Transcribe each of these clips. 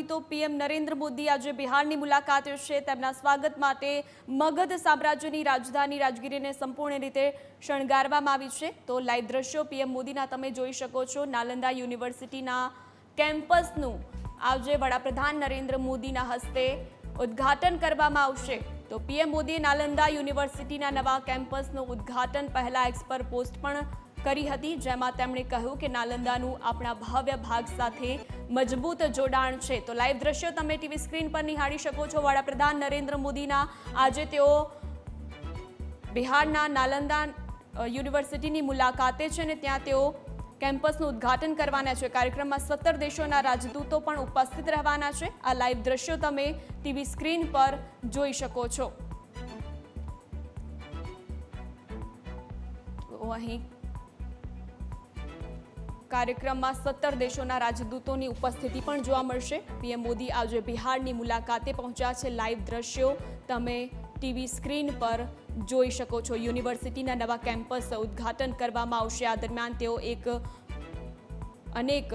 તો પીએમ નરેન્દ્ર મોદી આજે બિહારની મુલાકાતે છે। તેમના સ્વાગત માટે મગધ સામ્રાજ્યની રાજધાની રાજગીરીને સંપૂર્ણ રીતે શણગારવામાં આવી છે। તો લાઈવ દ્રશ્યો પીએમ મોદીના તમે જોઈ શકો છો। નાલંદા યુનિવર્સિટીના કેમ્પસનું આજે વડાપ્રધાન નરેન્દ્ર મોદીના હસ્તે ઉદ્ઘાટન કરવામાં આવશે। તો પીએમ મોદીએ નાલંદા યુનિવર્સિટીના નવા કેમ્પસનું ઉદ્ઘાટન પહેલા એક્સ પર પોસ્ટ પણ કરી હતી, જેમાં તેમણે કહ્યું કે નાલંદાનું આપણા ભવ્ય ભાગ સાથે મજબૂત જોડાણ છે। તો લાઈવ દ્રશ્યો તમે ટીવી સ્ક્રીન પર નિહાળી શકો છો। વડાપ્રધાન નરેન્દ્ર મોદીના આજે તેઓ બિહારના નાલંદા યુનિવર્સિટીની મુલાકાતે છે અને ત્યાં તેઓ કેમ્પસનું ઉદ્ઘાટન કરવાના છે। કાર્યક્રમમાં 17 દેશોના રાજદૂતો પણ ઉપસ્થિત રહેવાના છે। આ લાઈવ દ્રશ્યો તમે ટીવી સ્ક્રીન પર જોઈ શકો છો। તો અહીં કાર્યક્રમમાં 17 દેશોના રાજદૂતોની ઉપસ્થિતિ પણ જોવા મળશે। પીએમ મોદી આજે બિહારની મુલાકાતે પહોંચ્યા છે। લાઈવ દ્રશ્યો તમે ટીવી સ્ક્રીન પર જોઈ શકો છો। યુનિવર્સિટીના નવા કેમ્પસ ઉદ્ઘાટન કરવામાં આવશે। આ દરમિયાન તેઓ અનેક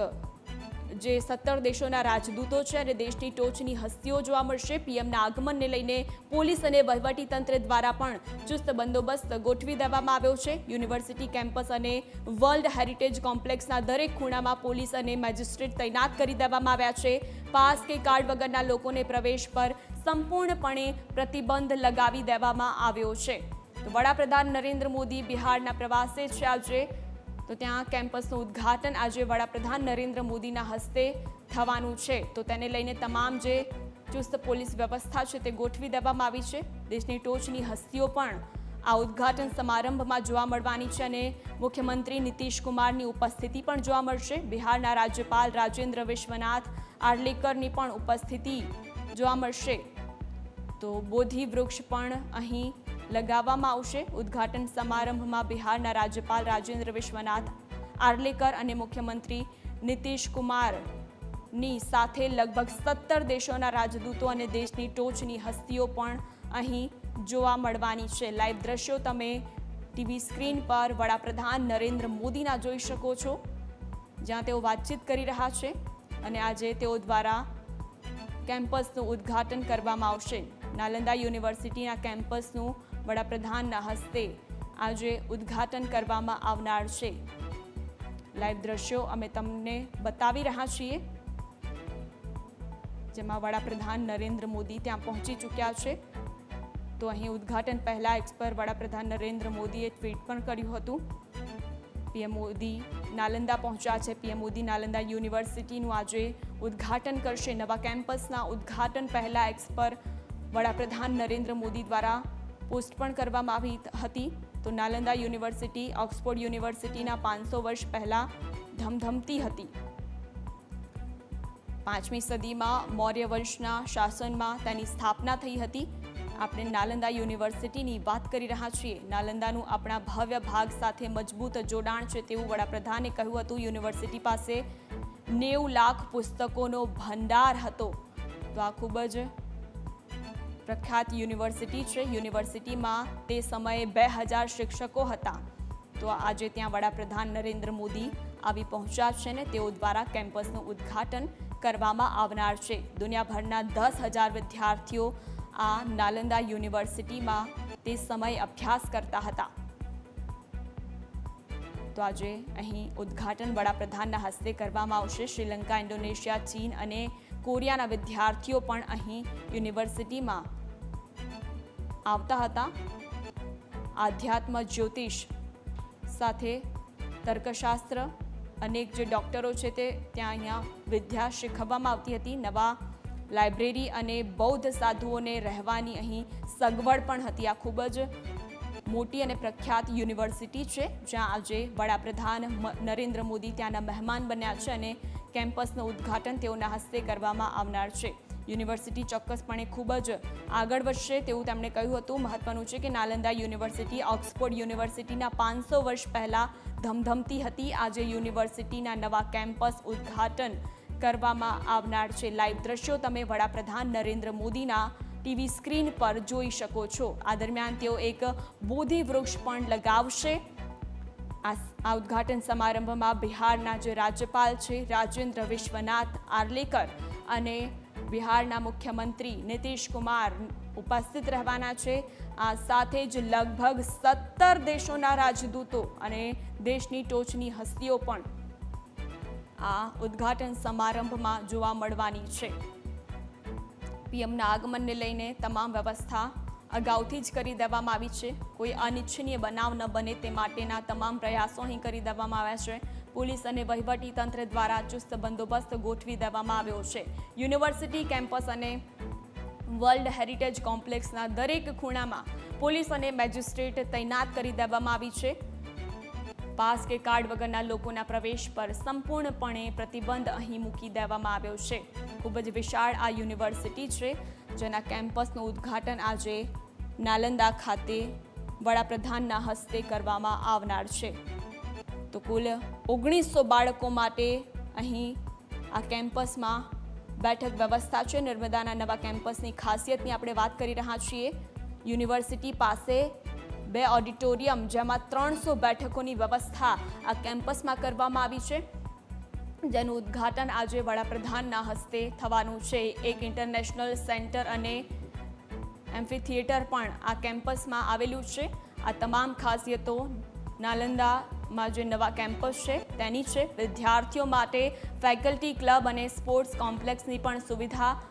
જે 17 દેશોના રાજદૂતો છે અને દેશની ટોચની હસ્તીઓ જોવા મળશે। પીએમના આગમનને લઈને પોલીસ અને વહીવટીતંત્ર દ્વારા પણ ચુસ્ત બંદોબસ્ત ગોઠવી દેવામાં આવ્યો છે। યુનિવર્સિટી કેમ્પસ અને વર્લ્ડ હેરિટેજ કોમ્પ્લેક્સના દરેક ખૂણામાં પોલીસ અને મેજિસ્ટ્રેટ તૈનાત કરી દેવામાં આવ્યા છે। પાસ કે કાર્ડ વગરના લોકોને પ્રવેશ પર સંપૂર્ણપણે પ્રતિબંધ લગાવી દેવામાં આવ્યો છે। તો વડાપ્રધાન નરેન્દ્ર મોદી બિહારના પ્રવાસે છે આજે। તો ત્યાં કેમ્પસનું ઉદ્ઘાટન આજે વડાપ્રધાન નરેન્દ્ર મોદીના હસ્તે થવાનું છે। તો તેને લઈને તમામ જે ચુસ્ત પોલીસ વ્યવસ્થા છે તે ગોઠવી દેવામાં આવી છે। દેશની ટોચની હસ્તીઓ પણ આ ઉદ્ઘાટન સમારંભમાં જોવા મળવાની છે અને મુખ્યમંત્રી નીતિશ કુમારની ઉપસ્થિતિ પણ જોવા મળશે। બિહારના રાજ્યપાલ રાજેન્દ્ર વિશ્વનાથ આર્લેકરની પણ ઉપસ્થિતિ જોવા મળશે। તો બોધિ વૃક્ષ પણ અહીં લગાવવામાં આવશે। ઉદ્ઘાટન સમારંભમાં બિહારના રાજ્યપાલ રાજેન્દ્ર વિશ્વનાથ આર્લેકર અને મુખ્યમંત્રી નીતિશ કુમારની સાથે લગભગ 17 દેશોના રાજદૂતો અને દેશની ટોચની હસ્તીઓ પણ અહીં જોવા મળવાની છે। લાઈવ દ્રશ્યો તમે ટીવી સ્ક્રીન પર વડાપ્રધાન નરેન્દ્ર મોદીના જોઈ શકો છો, જ્યાં તેઓ વાતચીત કરી રહ્યા છે અને આજે તેઓ દ્વારા કેમ્પસનું ઉદ્ઘાટન કરવામાં આવશે। નાલંદા યુનિવર્સિટીના કેમ્પસનું વડાપ્રધાનના હસ્તે આજે ઉદ્ઘાટન કરવામાં આવનાર છે। લાઈવ દ્રશ્યો અમે તમને બતાવી રહ્યા છીએ, જેમાં વડાપ્રધાન નરેન્દ્ર મોદી ત્યાં પહોંચી ચૂક્યા છે। તો અહીં ઉદ્ઘાટન પહેલા એક્સ પર વડાપ્રધાન નરેન્દ્ર મોદીએ ટ્વીટ પણ કર્યું હતું। પીએમ મોદી નાલંદા પહોંચ્યા છે। પીએમ મોદી નાલંદા યુનિવર્સિટીનું આજે ઉદ્ઘાટન કરશે। નવા કેમ્પસના ઉદ્ઘાટન પહેલા એક્સ પર વડાપ્રધાન નરેન્દ્ર મોદી દ્વારા પોસ્ટ પણ કરવામાં આવી હતી। તો નાલંદા યુનિવર્સિટી ઓક્સફોર્ડ યુનિવર્સિટીના 500 વર્ષ પહેલા ધમધમતી હતી। 5મી સદીમાં મૌર્ય વંશના શાસનમાં તેની સ્થાપના થઈ હતી। આપણે નાલંદા યુનિવર્સિટીની વાત કરી રહ્યા છીએ। નાલંદાનું આપણા ભવ્ય ભાગ સાથે મજબૂત જોડાણ છે તેવું વડાપ્રધાને કહ્યું હતું। યુનિવર્સિટી પાસે 90 લાખ પુસ્તકોનો ભંડાર હતો। તો આ ખૂબ જ પ્રખ્યાત યુનિવર્સિટી છે। યુનિવર્સિટીમાં તે સમયે 2000 શિક્ષકો હતા। તો આજે ત્યાં વડાપ્રધાન નરેન્દ્ર મોદી આવી પહોંચ્યા છે અને તેઓ દ્વારા કેમ્પસનું ઉદ્ઘાટન કરવામાં આવનાર છે। દુનિયાભરના 10,000 વિદ્યાર્થીઓ આ નાલંદા યુનિવર્સિટીમાં તે સમયે અભ્યાસ કરતા હતા। તો આજે અહીં ઉદ્ઘાટન વડાપ્રધાનના હસ્તે કરવામાં આવશે। શ્રીલંકા, ઇન્ડોનેશિયા, ચીન અને કોરિયાના વિદ્યાર્થીઓ પણ અહીં યુનિવર્સિટીમાં આવતા હતા। આધ્યાત્મ, જ્યોતિષ સાથે તર્કશાસ્ત્ર, અનેક જે ડૉક્ટરો છે તે ત્યાં અહીંયા વિદ્યા શીખવવામાં આવતી હતી। નવા લાઇબ્રેરી અને બૌદ્ધ સાધુઓને રહેવાની અહીં સગવડ પણ હતી। આ ખૂબ જ મોટી અને પ્રખ્યાત યુનિવર્સિટી છે, જ્યાં આજે વડાપ્રધાન નરેન્દ્ર મોદી ત્યાંના મહેમાન બન્યા છે અને કેમ્પસનું ઉદ્ઘાટન તેઓના હસ્તે કરવામાં આવનાર છે। યુનિવર્સિટી ચોક્કસપણે ખૂબ જ આગળ વધશે તેવું તેમણે કહ્યું હતું। મહત્વનું છે કે નાલંદા યુનિવર્સિટી ઓક્સફોર્ડ યુનિવર્સિટીના 500 વર્ષ પહેલા ધમધમતી હતી। આજે યુનિવર્સિટીના નવા કેમ્પસ ઉદ્ઘાટન કરવામાં આવનાર છે। લાઈવ દ્રશ્યો તમે વડાપ્રધાન નરેન્દ્ર મોદીના ટીવી સ્ક્રીન પર જોઈ શકો છો। આ દરમિયાન તેઓ એક બોધિ વૃક્ષ પણ લગાવશે। આ ઉદ્ઘાટન સમારંભમાં બિહારના જે રાજ્યપાલ છે રાજેન્દ્ર વિશ્વનાથ આર્લેકર અને બિહારના મુખ્યમંત્રી નીતિશ કુમાર ઉપસ્થિત રહેવાના છે। આ સાથે જ લગભગ 17 દેશોના રાજદૂતો અને દેશની ટોચની હસ્તીઓ પણ આ ઉદ્ઘાટન સમારંભમાં જોવા મળવાની છે। પીએમના આગમનને લઈને તમામ વ્યવસ્થા અગાઉથી જ કરી દેવામાં આવી છે। કોઈ અનિચ્છનીય બનાવ ન બને તે માટેના તમામ પ્રયાસો અહીં કરી દેવામાં આવ્યા છે। પોલીસ અને વહીવટી તંત્ર દ્વારા ચુસ્ત બંદોબસ્ત ગોઠવી દેવામાં આવ્યો છે। યુનિવર્સિટી કેમ્પસ અને વર્લ્ડ હેરિટેજ કોમ્પ્લેક્સના દરેક ખૂણામાં પોલીસ અને મેજિસ્ટ્રેટ તૈનાત કરી દેવામાં આવી છે। પાસ કે કાર્ડ વગરના લોકોના પ્રવેશ પર સંપૂર્ણપણે પ્રતિબંધ અહીં મૂકી દેવામાં આવ્યો છે। ખૂબ જ વિશાળ આ યુનિવર્સિટી છે, જેના કેમ્પસનું ઉદ્ઘાટન આજે નાલંદા ખાતે વડાપ્રધાનના હસ્તે કરવામાં આવનાર છે। તો કુલ 1900 બાળકો માટે અહીં આ કેમ્પસમાં બેઠક વ્યવસ્થા છે। નર્મદાના નવા કેમ્પસની ખાસિયતની આપણે વાત કરી રહ્યા છીએ। યુનિવર્સિટી પાસે 2 ઓડિટોરિયમ, જેમાં 300 બેઠકોની વ્યવસ્થા આ કેમ્પસમાં કરવામાં આવી છે, જેનું ઉદ્ઘાટન આજે વડાપ્રધાનના હસ્તે થવાનું છે। એક ઇન્ટરનેશનલ સેન્ટર અને એમ્ફી થિયેટર પણ આ કેમ્પસમાં આવેલું છે। આ તમામ ખાસિયતો નાલંદામાં જે નવા કેમ્પસ છે તેની છે। વિદ્યાર્થીઓ માટે ફેકલ્ટી ક્લબ અને સ્પોર્ટ્સ કોમ્પ્લેક્સની પણ સુવિધા